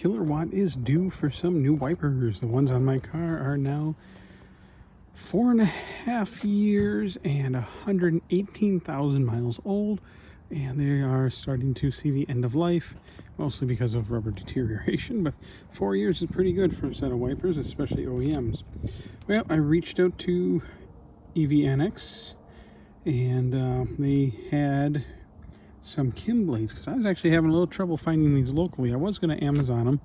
Kilowatt is due for some new wipers. The ones on my car are now 4.5 years and 118,000 miles old, and they are starting to see the end of life, mostly because of rubber deterioration, but 4 years is pretty good for a set of wipers, especially OEMs. Well, I reached out to EV Annex, and they had some Kim blades, because I was actually having a little trouble finding these locally. I was going to Amazon them,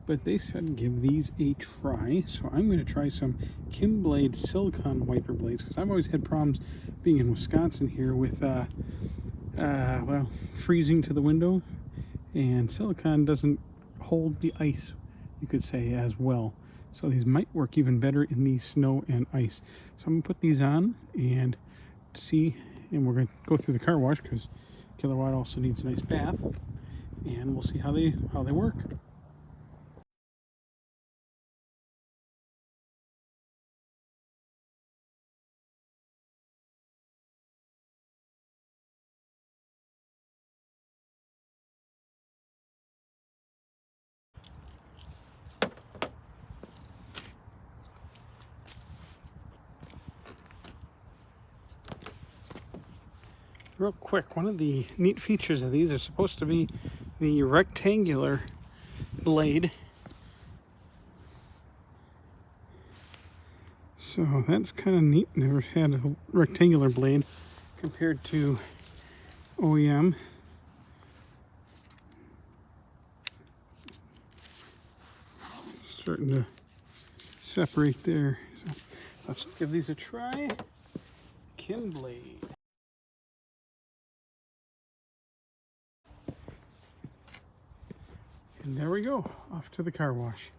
but they said give these a try. So I'm going to try some Kim blade silicone wiper blades, because I've always had problems being in Wisconsin here with well, freezing to the window, and silicone doesn't hold the ice, you could say, as well. So these might work even better in the snow and ice. So I'm going to put these on and see, and we're going to go through the car wash, because Kilowatt also needs a nice bath, and we'll see how they work. Real quick, one of the neat features of these are supposed to be the rectangular blade. So that's kind of neat. Never had a rectangular blade compared to OEM. Starting to separate there. So let's give these a try. Kim blade. And there we go, off to the car wash.